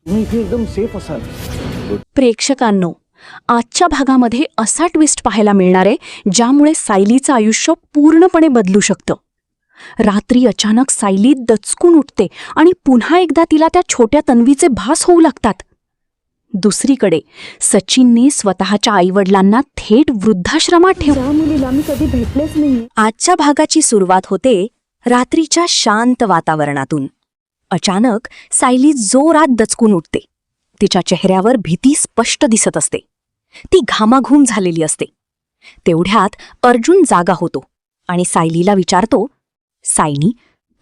तुम्ही इथे एकदम सेफ असाल. प्रेक्षकांनो, आजच्या भागामध्ये असा ट्विस्ट पाहायला मिळणार आहे ज्यामुळे सायलीचं आयुष्य पूर्णपणे बदलू शकतं. रात्री अचानक सायली दचकून उठते आणि पुन्हा एकदा तिला त्या छोट्या तन्वीचे भास होऊ लागतात. दुसरीकडे सचिनने स्वतःच्या आईवडिलांना थेट वृद्धाश्रमात ठेवलं. त्या मुलीला मी कधी भेटलेच नाही. आजच्या भागाची सुरुवात होते रात्रीच्या शांत वातावरणातून. अचानक सायली जोरात दचकून उठते. तिच्या चेहऱ्यावर भीती स्पष्ट दिसत असते. ती घामाघूम झालेली असते. तेवढ्यात अर्जुन जागा होतो आणि सायलीला विचारतो, सायनी,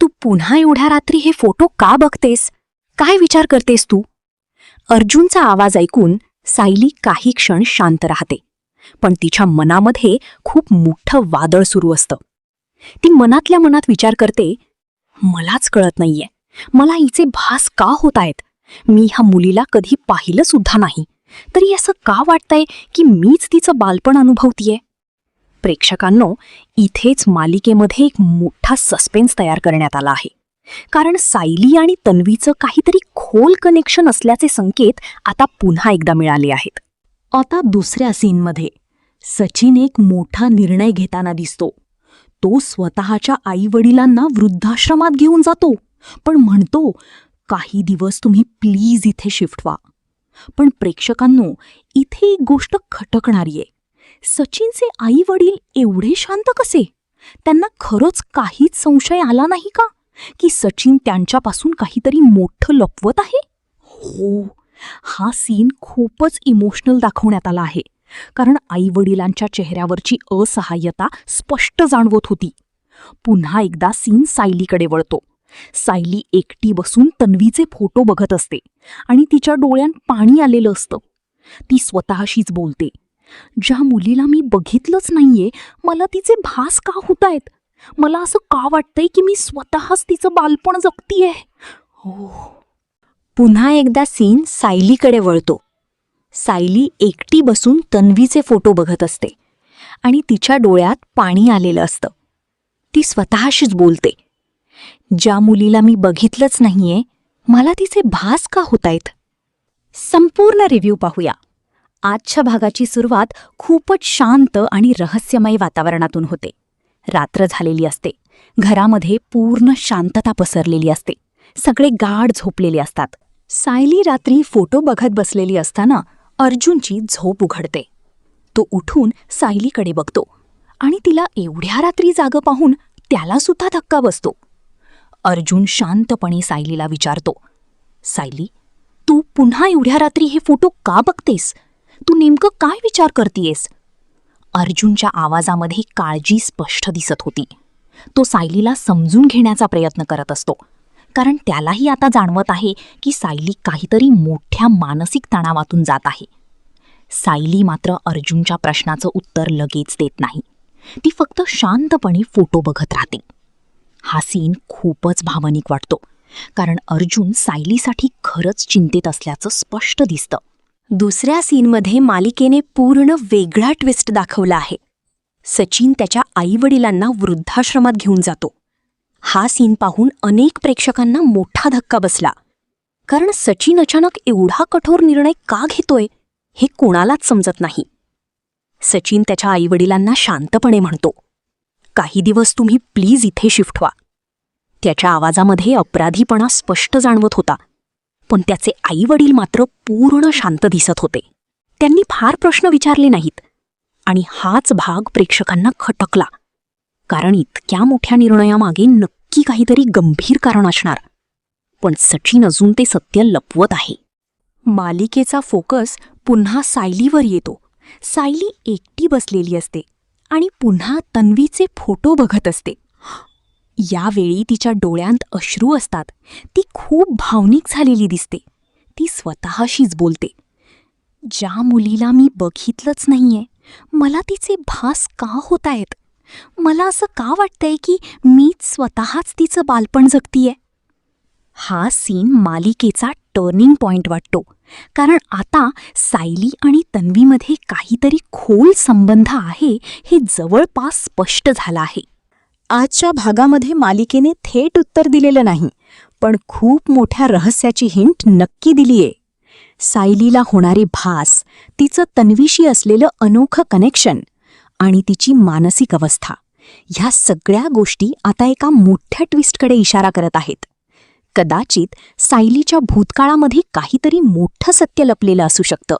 तू पुन्हा एवढ्या रात्री हे फोटो का बघतेस? काय विचार करतेस तू? अर्जुनचा आवाज ऐकून सायली काही क्षण शांत राहते, पण तिच्या मनामध्ये खूप मोठं वादळ सुरू असतं. ती मनातल्या मनात विचार करते, मलाच कळत नाहीये, मला हिचे भास का होत आहेत? मी ह्या मुलीला कधी पाहिलं सुद्धा नाही, तरी असं का वाटतंय की मीच तिचं बालपण अनुभवतीये? प्रेक्षकांनो, इथेच मालिकेमध्ये एक मोठा सस्पेन्स तयार करण्यात आला आहे. कारण सायली आणि तन्वीचं काहीतरी खोल कनेक्शन असल्याचे संकेत आता पुन्हा एकदा मिळाले आहेत. आता दुसऱ्या सीनमध्ये सचिन एक मोठा निर्णय घेताना दिसतो. तो स्वतःच्या आईवडिलांना वृद्धाश्रमात घेऊन जातो, पण म्हणतो, काही दिवस तुम्ही प्लीज इथे शिफ्ट व्हा. पण प्रेक्षकांनो, इथे एक गोष्ट खटकणारी आहे. सचिनचे आई वडील एवढे शांत कसे? त्यांना खरंच काहीच संशय आला नाही का की सचिन त्यांच्यापासून काहीतरी मोठं लपवत आहे? हो, हा सीन खूपच इमोशनल दाखवण्यात आला आहे. कारण आईवडिलांच्या चेहऱ्यावरची असहाय्यता स्पष्ट जाणवत होती. पुन्हा एकदा सीन सायलीकडे वळतो. सायली एकटी बसून तन्वीचे फोटो बघत असते आणि तिच्या डोळ्यात पाणी आलेलं असतं. ती स्वतःशीच बोलते, ज्या मुलीला मी बघितलंच नाहीये, मला तिचे भास का होतायत? मला असं का वाटतंय की मी स्वतःच तिचं बालपण जगतीये? हो. पुन्हा एकदा सीन सायलीकडे वळतो. सायली एकटी बसून तन्वीचे फोटो बघत असते आणि तिच्या डोळ्यात पाणी आलेलं असतं. ती स्वतःशीच बोलते, ज्या मुलीला मी बघितलंच नाहीये, मला तिचे भास का होतायत? संपूर्ण रिव्ह्यू पाहूया. आजच्या भागाची सुरुवात खूपच शांत आणि रहस्यमय वातावरणातून होते. रात्र झालेली असते. घरामध्ये पूर्ण शांतता पसरलेली असते. सगळे गाढ झोपलेले असतात. सायली रात्री फोटो बघत बसलेली असताना अर्जुनची झोप उघडते. तो उठून सायलीकडे बघतो आणि तिला एवढ्या रात्री जागं पाहून त्याला सुद्धा धक्का बसतो. अर्जुन शांतपणे सायलीला विचारतो, सायली, तू पुन्हा एवढ्या रात्री हे फोटो का बघतेस? तू नेमकं काय विचार करतीयेस? अर्जुनच्या आवाजामध्ये काळजी स्पष्ट दिसत होती. तो सायलीला समजून घेण्याचा प्रयत्न करत असतो, कारण त्यालाही आता जाणवत आहे की सायली काहीतरी मोठ्या मानसिक तणावातून जात आहे. सायली मात्र अर्जुनच्या प्रश्नाचं उत्तर लगेच देत नाही. ती फक्त शांतपणे फोटो बघत राहते. हा सीन खूपच भावनिक वाटतो, कारण अर्जुन सायलीसाठी खरंच चिंतेत असल्याचं स्पष्ट दिसतं. दुसऱ्या सीनमध्ये मालिकेने पूर्ण वेगळा ट्विस्ट दाखवला आहे. सचिन त्याच्या आईवडिलांना वृद्धाश्रमात घेऊन जातो. हा सीन पाहून अनेक प्रेक्षकांना मोठा धक्का बसला, कारण सचिन अचानक एवढा कठोर निर्णय का घेतोय हे कोणालाच समजत नाही. सचिन त्याच्या आईवडिलांना शांतपणे म्हणतो, काही दिवस तुम्ही प्लीज इथे शिफ्ट व्हा. त्याच्या आवाजामध्ये अपराधीपणा स्पष्ट जाणवत होता, पण त्याचे आईवडील मात्र पूर्ण शांत दिसत होते. त्यांनी फार प्रश्न विचारले नाहीत आणि हाच भाग प्रेक्षकांना खटकला, कारण इतक्या मोठ्या निर्णयामागे नक्की काहीतरी गंभीर कारण असणार. पण सचिन अजून ते सत्य लपवत आहे. मालिकेचा फोकस पुन्हा सायलीवर येतो. सायली एकटी बसलेली असते आणि पुन्हा तन्वीचे फोटो बघत असते. यावेळी तिच्या डोळ्यांत अश्रू असतात. ती खूप भावनिक झालेली दिसते. ती स्वतःशीच बोलते, ज्या मुलीला मी बघितलंच नाहीये, मला तिचे भास का होतायत? मला असं का वाटतंय की मीच स्वतःच तिचं बालपण जगतीये? हा सीन मालिकेचा टर्निंग पॉइंट वाटतो, कारण आता सायली आणि तन्वीमध्ये काहीतरी खोल संबंध आहे हे जवळपास स्पष्ट झालं आहे. आजच्या भागामध्ये मालिकेने थेट उत्तर दिलेलं नाही, पण खूप मोठ्या रहस्याची हिंट नक्की दिलीये. सायलीला होणारी भास, तिचं तन्वीशी असलेलं अनोखं कनेक्शन आणि तिची मानसिक अवस्था, ह्या सगळ्या गोष्टी आता एका मोठ्या ट्विस्टकडे इशारा करत आहेत. कदाचित सायलीच्या भूतकाळामध्ये काहीतरी मोठं सत्य लपलेलं असू शकतं.